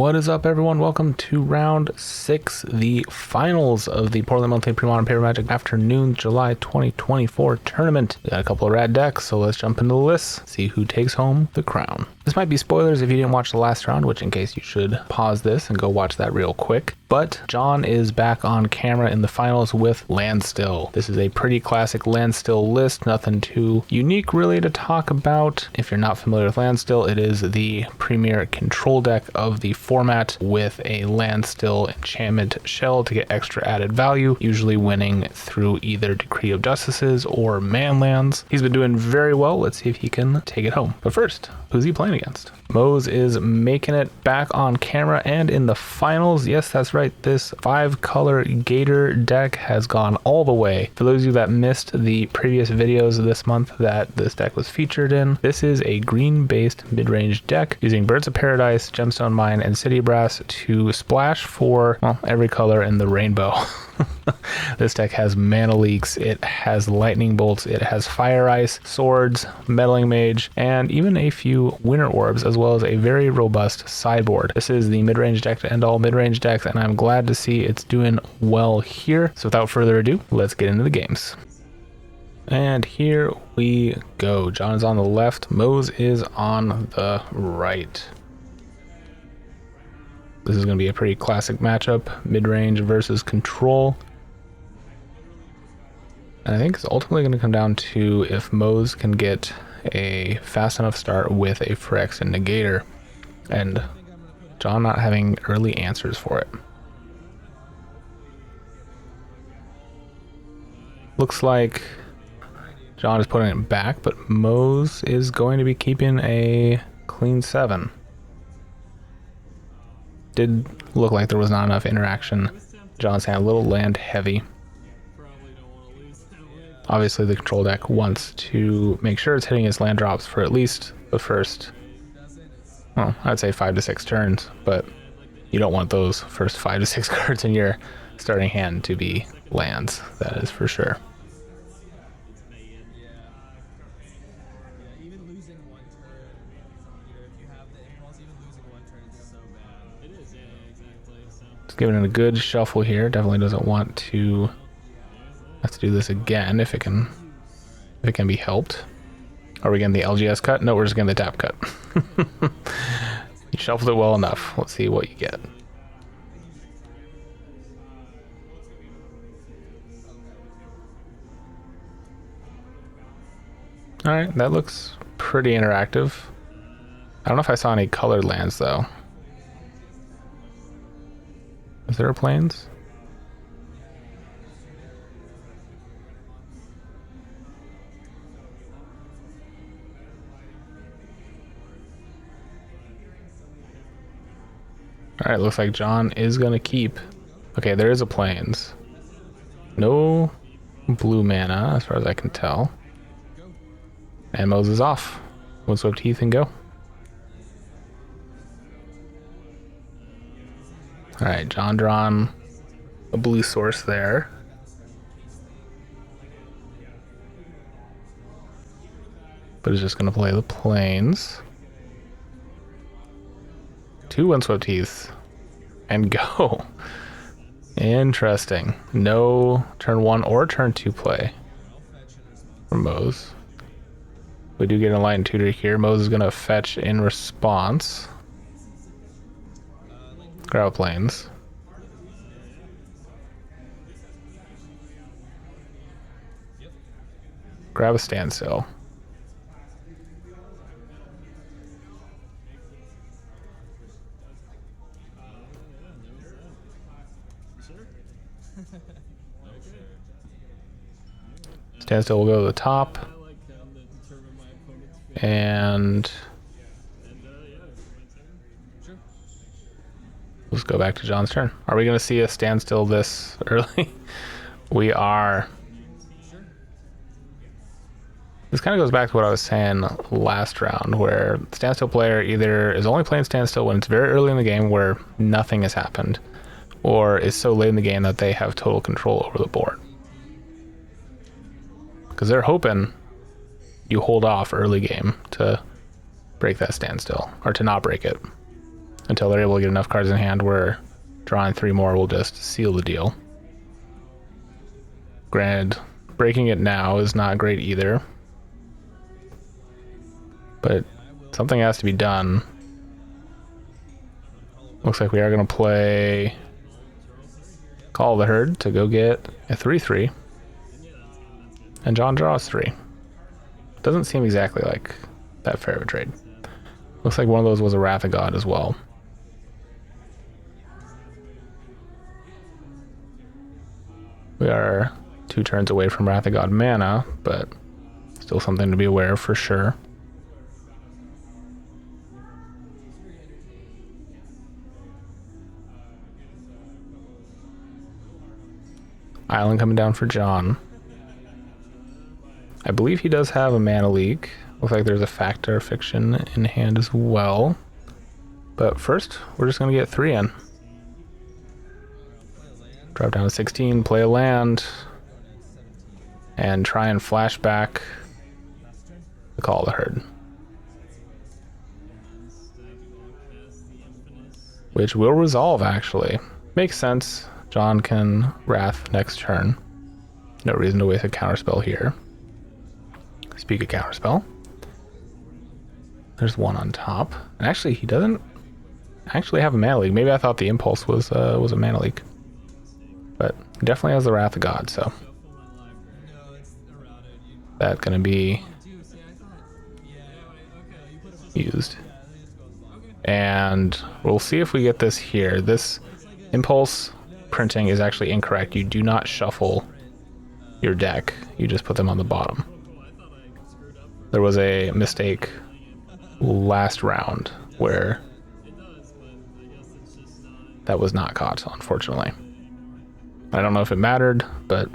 What is up, everyone? Welcome to round 6, the finals of the Portland Monthly Premodern Paper Magic Afternoon July 2024 tournament. We got a couple of rad decks, so let's jump into the list, see who takes home the crown. This might be spoilers if you didn't watch the last round, which in case you should pause this and go watch that real quick. But John is back on camera in the finals with Landstill. This is a pretty classic Landstill list, nothing too unique really to talk about. If you're not familiar with Landstill, it is the premier control deck of the format with a Landstill enchantment shell to get extra added value, usually winning through either Decree of Justices or man lands. He's been doing very well. Let's see if he can take it home. But first, who's he playing against? Mose is making it back on camera and in the finals. Yes, that's right. This 5-color Gator deck has gone all the way. For those of you that missed the previous videos this month that this deck was featured in, this is a green-based mid-range deck using Birds of Paradise, Gemstone Mine, and City Brass to splash for, well, every color in the rainbow. This deck has mana leaks, it has lightning bolts, it has fire ice, swords, meddling mage, and even a few winter orbs, as well as a very robust sideboard. This is the mid-range deck to end all mid-range decks, and I'm glad to see it's doing well here. So without further ado, let's get into the games. And here we go. John is on the left, Mose is on the right. This is going to be a pretty classic matchup, mid-range versus control. And I think it's ultimately going to come down to if Mose can get a fast enough start with a Phyrex and Negator, and John not having early answers for it. Looks like John is putting it back, but Mose is going to be keeping a clean 7. Did look like there was not enough interaction. John's saying a little land heavy. Obviously the control deck wants to make sure it's hitting his land drops for at least the first, well, I'd say 5 to 6 turns, but you don't want those first 5 to 6 cards in your starting hand to be lands, that is for sure. Giving it a good shuffle here. Definitely doesn't want to have to do this again if it can be helped. Are we getting the LGS cut? No, we're just getting the tap cut. You shuffled it well enough. Let's see what you get. All right, that looks pretty interactive. I don't know if I saw any colored lands though. Is there planes? All right, looks like John is gonna keep. Okay, there is a plains. No blue mana, as far as I can tell. And Mose is off. Windswept Heath and go. All right, John drawn a blue source there. But is just going to play the plains. 2 Windswept Heaths and go. Interesting. No turn 1 or turn 2 play from Mose. We do get a Light and Tutor here. Mose is going to fetch in response. Grab plains. Grab a standstill. Standstill will go to the top. And let's go back to John's turn. Are we going to see a standstill this early? We are. This kind of goes back to what I was saying last round, where the standstill player either is only playing standstill when it's very early in the game where nothing has happened, or is so late in the game that they have total control over the board. Because they're hoping you hold off early game to break that standstill, or to not break it. until they're able to get enough cards in hand where drawing 3 more will just seal the deal. Granted, breaking it now is not great either, but something has to be done. Looks like we are going to play Call the Herd to go get a 3/3, and John draws 3. Doesn't seem exactly like that fair of a trade. Looks like one of those was a Wrath of God as well. We are 2 turns away from Wrath of God mana, but still something to be aware of for sure. Island coming down for John. I believe he does have a mana leak. Looks like there's a Factor Fiction in hand as well. But first, we're just going to get 3 in. Drop down to 16, play a land, and try and flash back the Call of the Herd. Which will resolve, actually. Makes sense. John can Wrath next turn. No reason to waste a counterspell here. Speak of counterspell. There's one on top. And actually, he doesn't actually have a mana leak. Maybe I thought the Impulse was a mana leak. But he definitely has the Wrath of God, so that's gonna be used. And we'll see if we get this here. This Impulse printing is actually incorrect. You do not shuffle your deck. You just put them on the bottom. There was a mistake last round where that was not caught, unfortunately. I don't know if it mattered, but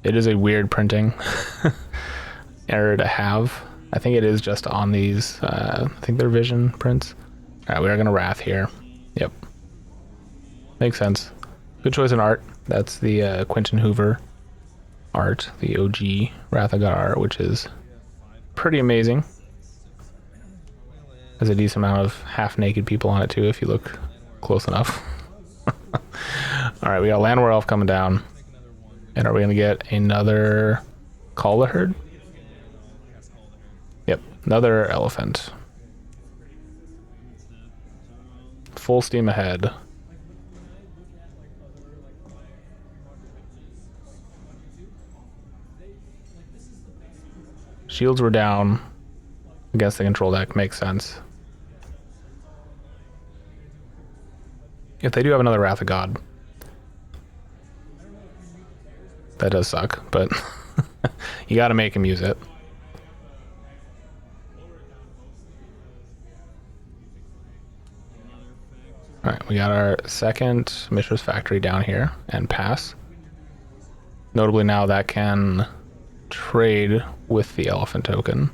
it is a weird printing error to have. I think it is just on these, I think they're vision prints. All right, we are going to Wrath here. Yep. Makes sense. Good choice in art. That's the Quentin Hoover art, the OG Wrath of God art, which is pretty amazing. There's a decent amount of half-naked people on it too, if you look close enough. Alright, we got Landwar Elf coming down. And are we going to get another Call the Herd? Yep, another Elephant. Full steam ahead. Shields were down against the control deck, makes sense. If they do have another Wrath of God, that does suck, but you gotta make him use it. Alright, we got our second Mishra's Factory down here, and pass. Notably now that can trade with the Elephant token.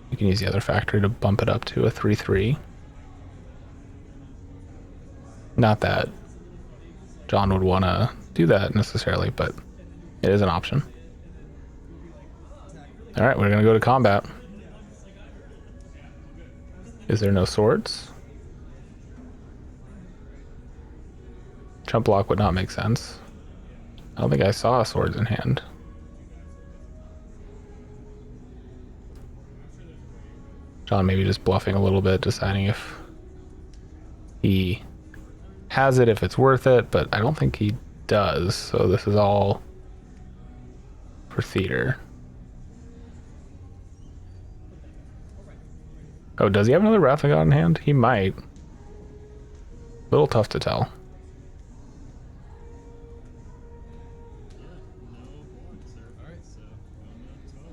You can use the other factory to bump it up to a 3/3. Not that John would want to do that necessarily, but it is an option. Alright, we're going to go to combat. Is there no swords? Trump block would not make sense. I don't think I saw swords in hand. John maybe just bluffing a little bit, deciding if he has it, if it's worth it, but I don't think he does, so this is all for theater. Oh, does he have another Wrath of God in hand? He might. A little tough to tell.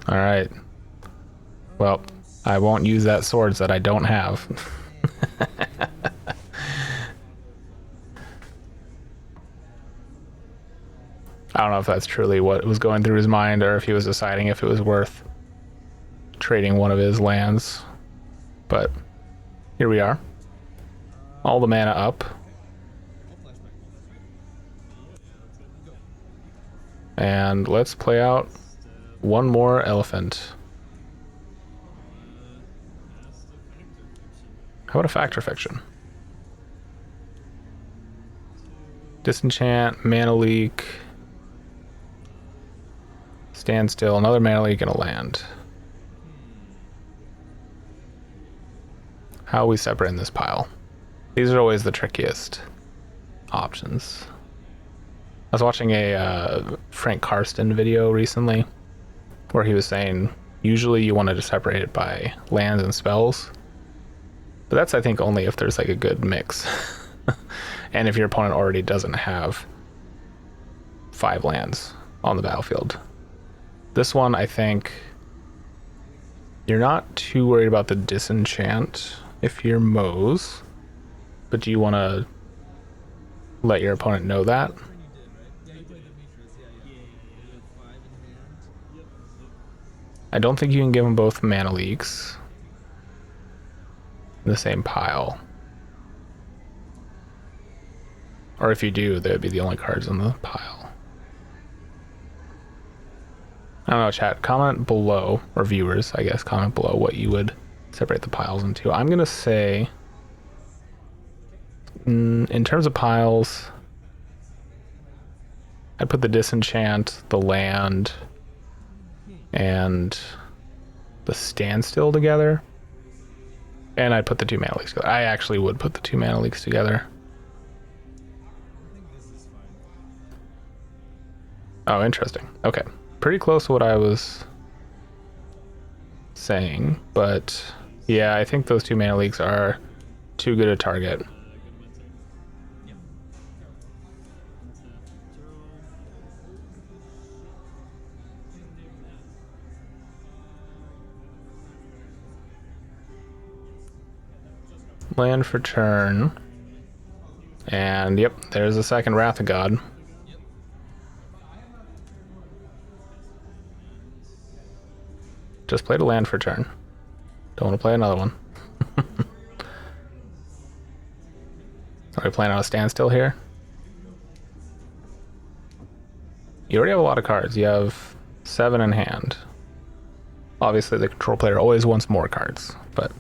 Alright. Well, I won't use that swords that I don't have. I don't know if that's truly what was going through his mind, or if he was deciding if it was worth trading one of his lands. But here we are. All the mana up. And let's play out one more Elephant. How about a Factor Fiction? Disenchant, Mana Leak, Standstill, another Mana Leak, and a land. How are we separating this pile? These are always the trickiest options. I was watching a Frank Karsten video recently where he was saying usually you wanted to separate it by lands and spells, but that's I think only if there's like a good mix. And if your opponent already doesn't have 5 lands on the battlefield. This one, I think you're not too worried about the disenchant if you're Moze, but do you want to let your opponent know that? I don't think you can give them both Mana Leaks in the same pile. Or if you do, they would be the only cards in the pile. I don't know, chat, comment below, or viewers, I guess, comment below what you would separate the piles into. I'm going to say, in terms of piles, I'd put the disenchant, the land, and the standstill together. And I'd put the 2 Mana Leaks together. I actually would put the 2 Mana Leaks together. Oh, interesting. Okay. Pretty close to what I was saying, but yeah, I think those 2 Mana Leaks are too good a target. Land for turn. And yep, there's the second Wrath of God. Just played a land for turn. Don't want to play another one. Are we playing on a standstill here? You already have a lot of cards. You have 7 in hand. Obviously the control player always wants more cards, but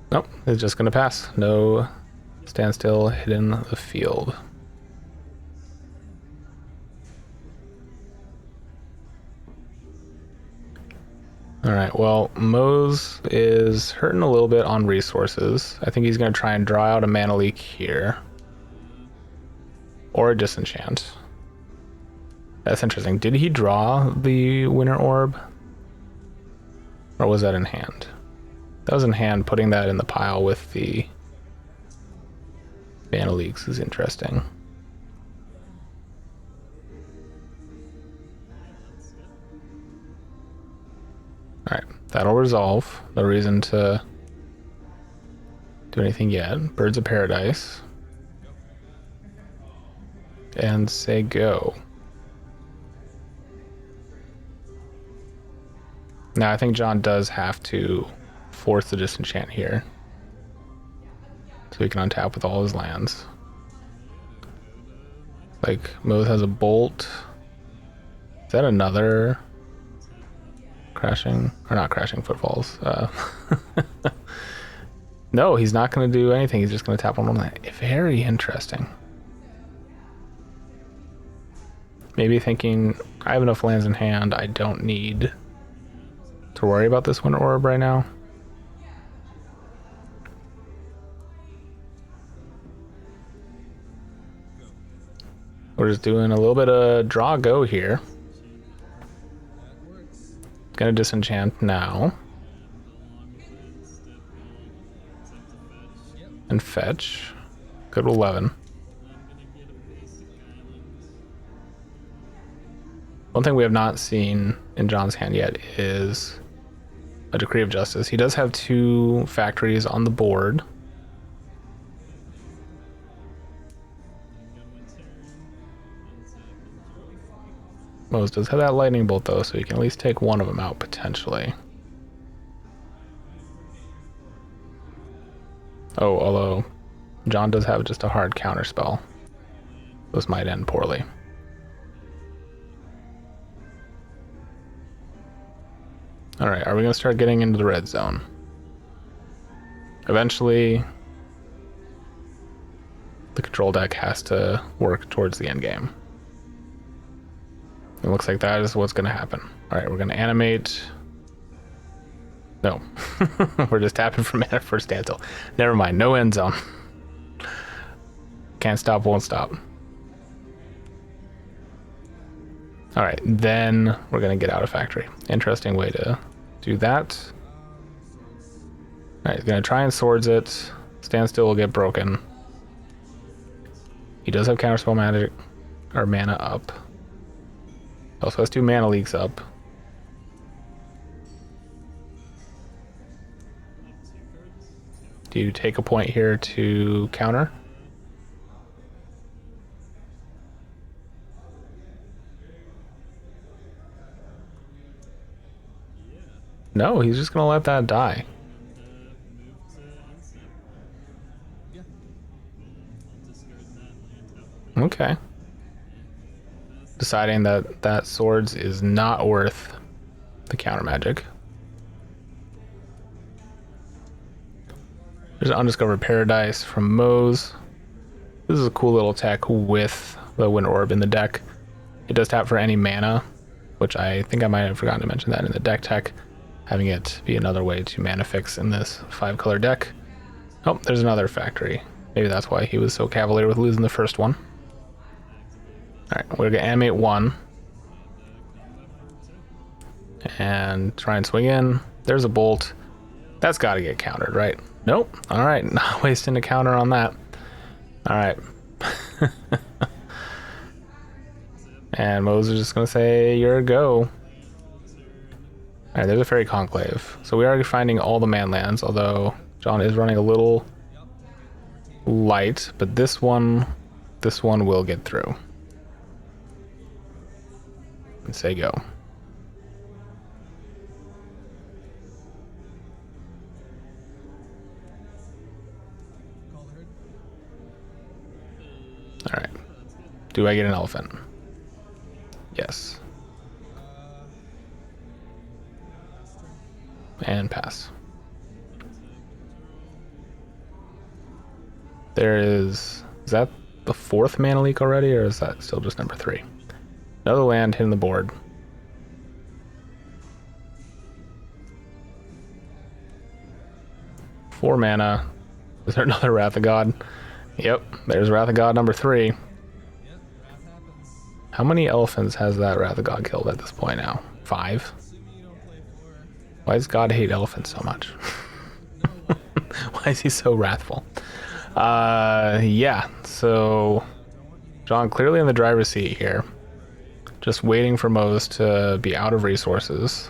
nope, it's just gonna pass. No standstill hidden the field. Alright, well, Moze is hurting a little bit on resources. I think he's gonna try and draw out a Mana Leak here. Or a disenchant. That's interesting. Did he draw the Winter Orb? Or was that in hand? That was in hand. Putting that in the pile with the Mana Leaks is interesting. Alright, that'll resolve. No reason to do anything yet. Birds of Paradise. And say go. Now I think John does have to force the disenchant here, so he can untap with all his lands. Like, Moze has a bolt. Is that another crashing, or not crashing footfalls? No, he's not going to do anything. He's just going to tap on one land. Very interesting. Maybe thinking, I have enough lands in hand, I don't need to worry about this Winter Orb right now. We're just doing a little bit of draw go here. Gonna disenchant now. And fetch. Go to 11. One thing we have not seen in John's hand yet is a Decree of Justice. He does have 2 factories on the board. Moze does have that lightning bolt though, so you can at least take one of them out potentially. Oh, although John does have just a hard counter spell. This might end poorly. Alright, are we going to start getting into the red zone? Eventually, the control deck has to work towards the end game. It looks like that is what's going to happen. Alright, we're going to animate. No. We're just tapping for mana for Landstill. Never mind, no end zone. Can't stop, won't stop. Alright, then we're going to get out of factory. Interesting way to do that. Alright, he's going to try and swords it. Standstill will get broken. He does have counterspell magic, or mana up. He also has 2 mana leaks up. Do you take a point here to counter? No, he's just gonna let that die. Okay. Deciding that that swords is not worth the counter magic. There's an Undiscovered Paradise from Moze. This is a cool little tech with the Wind Orb in the deck. It does tap for any mana, which I think I might have forgotten to mention that in the deck tech. Having it be another way to mana fix in this 5-color deck. Oh, there's another factory. Maybe that's why he was so cavalier with losing the first one. Alright, we're gonna animate 1. And try and swing in. There's a bolt. That's gotta get countered, right? Nope. Alright, not wasting a counter on that. Alright. And Moze is just gonna say, you're a go. Alright, there's a Fairy Conclave. So we are finding all the man lands, although John is running a little light, but this one will get through. And say go. Alright. Do I get an elephant? Yes. And pass. There is that the 4th mana leak already, or is that still just number 3? Another land hitting the board. Four mana. Is there another Wrath of God? Yep, there's Wrath of God number 3. How many elephants has that Wrath of God killed at this point now? 5? Why does God hate elephants so much? Why is he so wrathful? Yeah, so John clearly in the driver's seat here. Just waiting for Moze to be out of resources.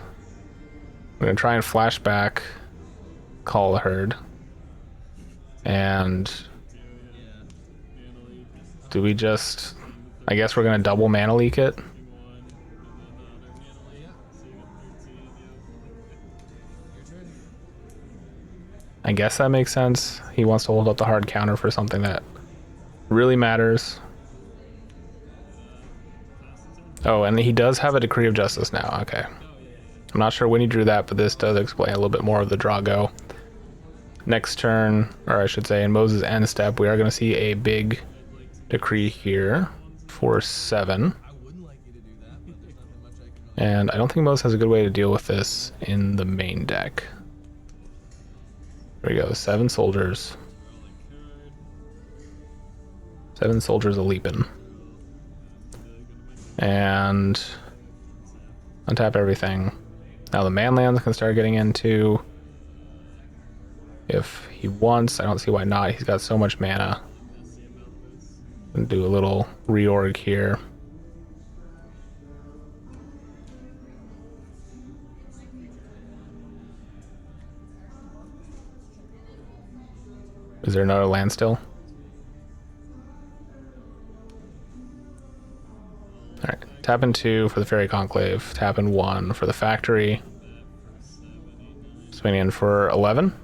I'm going to try and flash back Call the Herd. And do we just... I guess we're going to double mana leak it. I guess that makes sense. He wants to hold up the hard counter for something that really matters. Oh, and he does have a Decree of Justice now. Okay. I'm not sure when he drew that, but this does explain a little bit more of the draw go. Next turn, or I should say in Moze's end step, we are going to see a big decree here for 7. And I don't think Moze has a good way to deal with this in the main deck. There we go, 7 soldiers. 7 soldiers a leapin'. And untap everything. Now the man lands can start getting into if he wants. I don't see why not. He's got so much mana. And do a little reorg here. Is there another Landstill? Alright, tap in 2 for the Fairy Conclave, tap in 1 for the factory. Swing in for 11. Do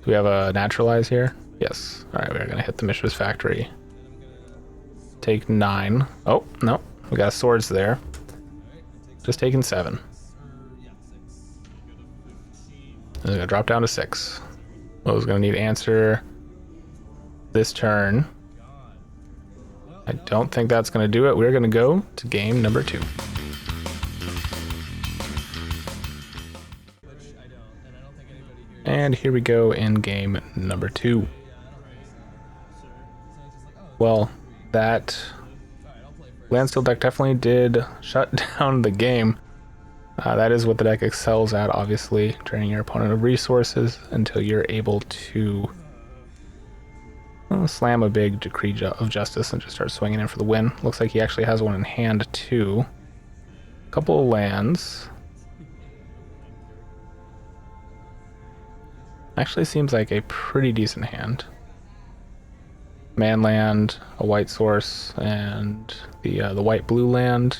we have a naturalize here? Yes. All right, we're gonna hit the Mishra's Factory. Take 9. Oh, no. We got swords there. Just taking 7. And it's gonna drop down to 6. Mo's gonna need answer this turn. I don't think that's gonna do it. We're gonna go to game number 2. And here we go in game number 2. Well, that Landstill deck definitely did shut down the game. That is what the deck excels at, obviously, draining your opponent of resources until you're able to slam a big Decree of Justice and just start swinging in for the win. Looks like he actually has one in hand, too. A couple of lands. Actually seems like a pretty decent hand. Man land, a white source, and the white-blue land.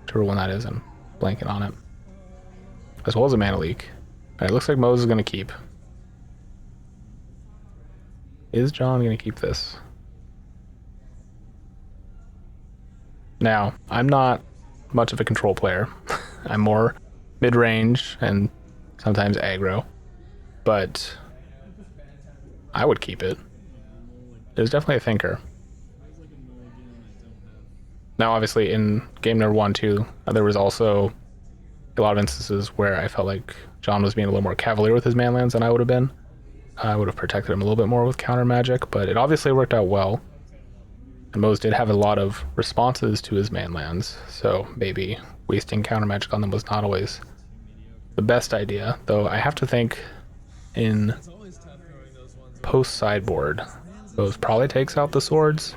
Whichever one that is, I'm blanking on it. As well as a mana leak. Alright, looks like Mose is going to keep. Is John going to keep this? Now, I'm not much of a control player. I'm more mid-range and sometimes aggro. But I would keep it. It was definitely a thinker. Now, obviously, in game number 1, too, there was also a lot of instances where I felt like John was being a little more cavalier with his manlands than I would have been. I would have protected him a little bit more with counter magic, but it obviously worked out well. And Mose did have a lot of responses to his manlands, so maybe wasting counter magic on them was not always the best idea. Though I have to think in post sideboard, Mose probably takes out the swords.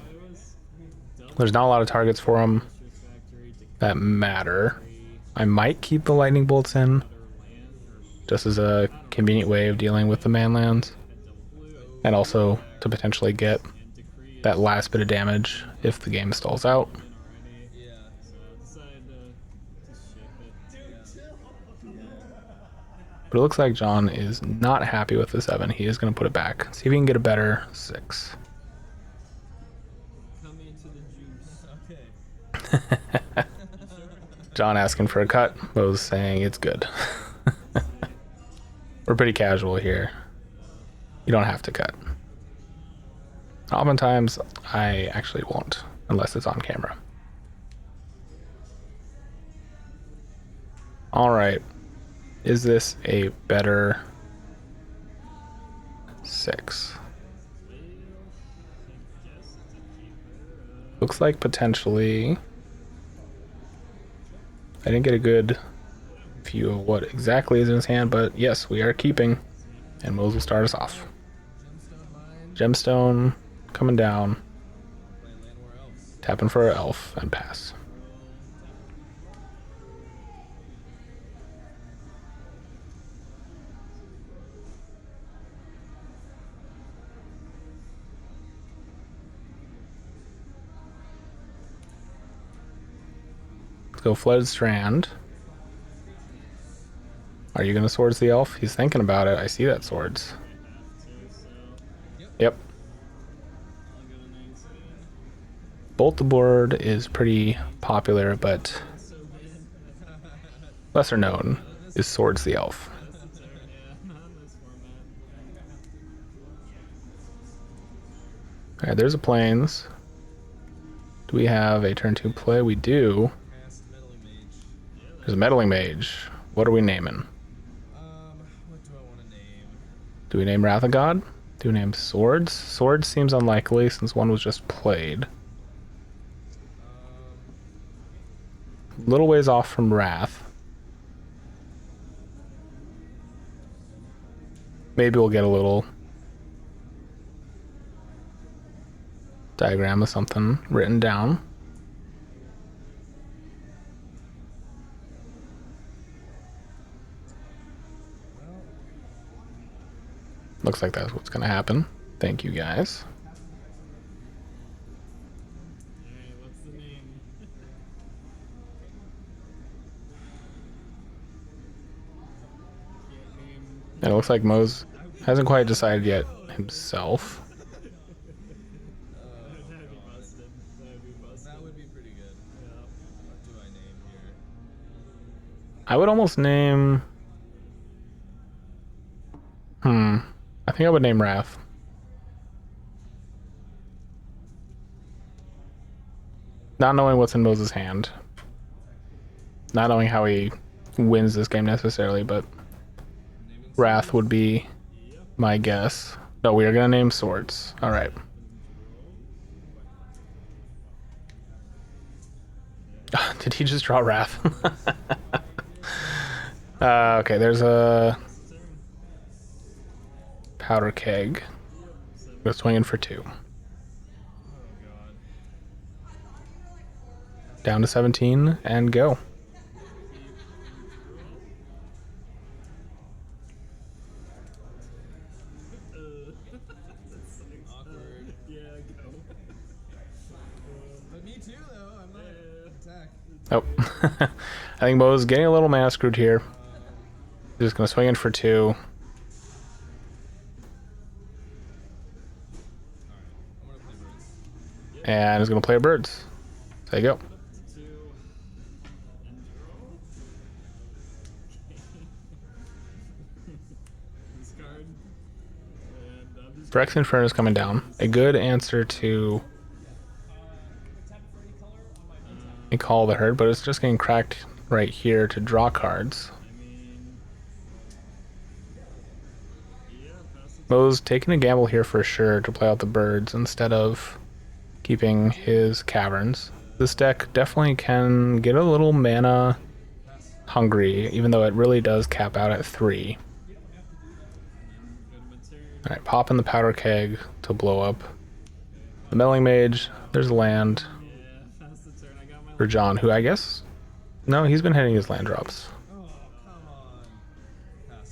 There's not a lot of targets for him that matter. I might keep the lightning bolts in, just as a convenient way of dealing with the manlands, and also to potentially get that last bit of damage if the game stalls out. But it looks like John is not happy with the 7. He is going to put it back. See if he can get a better 6. John asking for a cut. Mo's saying it's good. We're pretty casual here. You don't have to cut. Oftentimes, I actually won't, unless it's on camera. Alright. Is this a better 6? Looks like potentially. I didn't get a good view of what exactly is in his hand, but yes, we are keeping. And Mose will start us off. Gemstone coming down. Tapping for our elf and pass. Go Flooded Strand. Are you gonna swords the elf? He's thinking about it. I see that swords. Yep. Bolt the Board is pretty popular, but lesser known is Swords the Elf. Alright, there's a Plains. Do we have a turn 2 play? We do. There's a Meddling Mage. What are we naming? What do I want to name? Do we name Wrath of God? Do we name Swords? Swords seems unlikely since one was just played. Little ways off from Wrath. Maybe we'll get a little diagram of something written down. Looks like that's what's gonna happen. Thank you, guys. Alright, what's the name? And it looks like Mose hasn't quite decided yet. himself. That'd be busted. That'd be busted. That would be pretty good. Yeah. What do I name here? I would almost name... I think I would name Wrath. Not knowing what's in Moses' hand. Not knowing how he wins this game necessarily, but Wrath would be my guess. No, we are going to name Swords. All right. Did he just draw Wrath? Okay, there's a powder keg. Go swinging for 2. Down to 17 and go. Awkward. Yeah, go. But me too, though. I'm not attack. Oh, I think Mo's getting a little mana screwed here. He's just gonna swing in for 2. And he's gonna play birds. There you go. Phyrexian Furnace coming down. A good answer to Call the Herd, but it's just getting cracked right here to draw cards. Mo's taking a gamble here for sure to play out the birds instead of keeping his caverns. This deck definitely can get a little mana hungry, even though it really does cap out at 3. Alright, pop in the powder keg to blow up the Meddling Mage. There's land for John, who I guess... No, he's been hitting his land drops.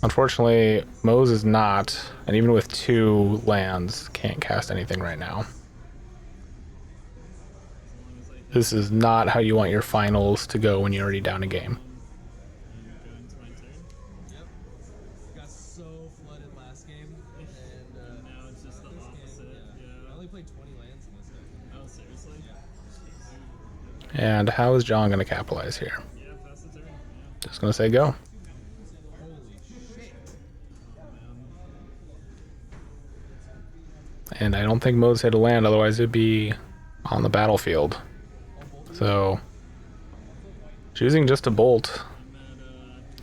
Unfortunately, Mo's is not, and even with 2 lands, can't cast anything right now. This is not how you want your finals to go when you're already down a game. Yep. Got so flooded last game, and now it's just the opposite. Yeah. I only played 20 lands in this deck. Oh, seriously? Yeah. And how is John going to capitalize here? Yeah, pass the turn. Yeah. Just going to say go. Holy shit. And I don't think Mo's hit a land, otherwise it'd be on the battlefield. So, choosing just to bolt,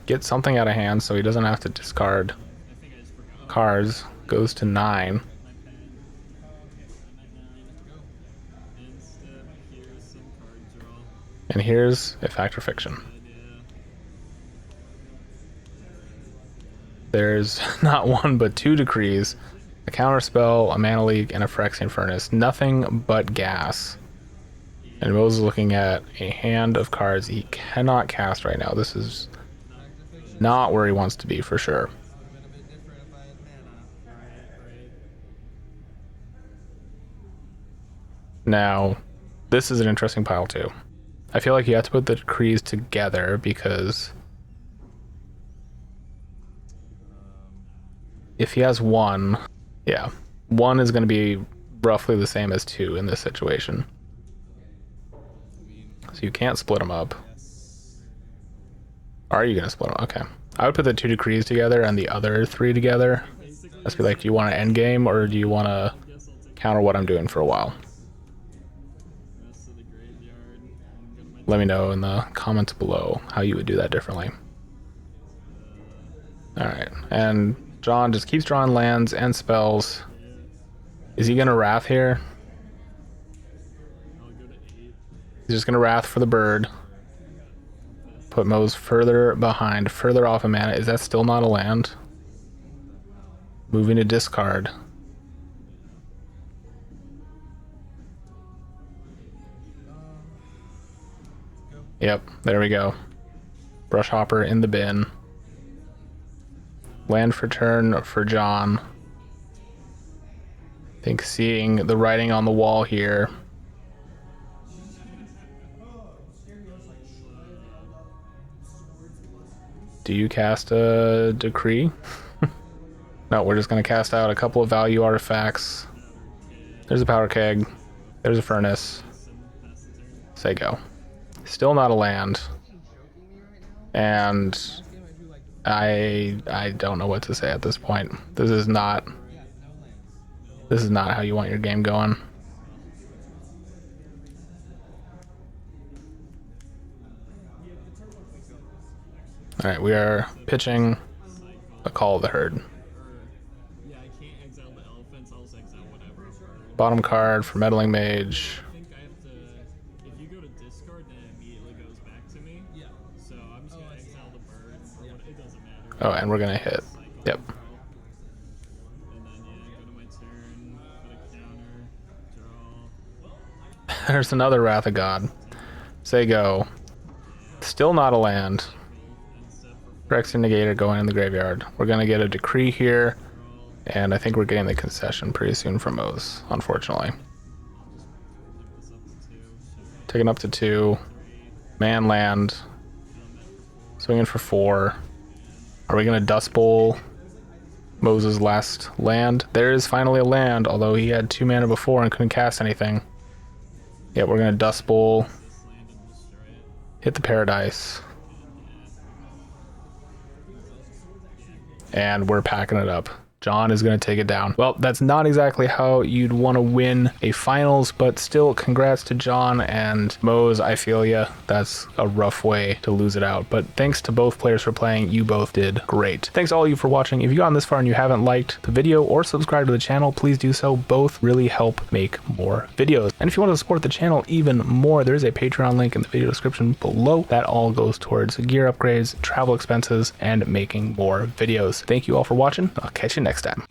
get something out of hand so he doesn't have to discard cards, goes to 9. And here's a Fact or Fiction. There's not 1 but 2 decrees, a counterspell, a mana leak, and a Phyrexian Furnace. Nothing but gas. And Mo's is looking at a hand of cards he cannot cast right now. This is not where he wants to be for sure. Now, this is an interesting pile too. I feel like you have to put the decrees together because if he has 1, yeah, 1 is going to be roughly the same as 2 in this situation. So you can't split them up. Are you going to split them? Okay. I would put the 2 decrees together and the other 3 together. Let's be like, do you want to end game or do you want to counter what I'm doing for a while? Let me know in the comments below how you would do that differently. Alright, and John just keeps drawing lands and spells. Is he going to Wrath here? He's just going to Wrath for the bird. Put Mo's further behind, further off of mana. Is that still not a land? Moving to discard. Yep, there we go. Brush Hopper in the bin. Land for turn for John. I think seeing the writing on the wall here. Do you cast a decree? No, we're just going to cast out a couple of value artifacts. There's a powder keg. There's a furnace. Say go. Still not a land. And I don't know what to say at this point. This is not how you want your game going. All right, we are pitching a Call of the Herd. Bottom card for Meddling Mage. I think I have to, if you go to discard, then it immediately goes back to me. Yeah. So I'm just going to exile the bird. It doesn't matter. Oh, and we're going to hit. Yep. And then, yeah, go to my turn, put a counter, draw. There's another Wrath of God. Say go. Still not a land. Phyrexian Negator going in the graveyard. We're going to get a Decree here. And I think we're getting the concession pretty soon from O's, unfortunately. Taking up to 2. Man land. Swinging for 4. Are we going to Dust Bowl Moses' last land? There is finally a land, although he had 2 mana before and couldn't cast anything. Yeah, we're going to Dust Bowl. Hit the Paradise. And we're packing it up. John is going to take it down. Well, that's not exactly how you'd want to win a finals, but still congrats to John and Mose. I feel ya. That's a rough way to lose it out, but thanks to both players for playing. You both did great. Thanks to all of you for watching. If you gotten this far and you haven't liked the video or subscribed to the channel, please do so. Both really help make more videos. And if you want to support the channel even more, there's a Patreon link in the video description below. That all goes towards gear upgrades, travel expenses, and making more videos. Thank you all for watching. I'll catch you next time.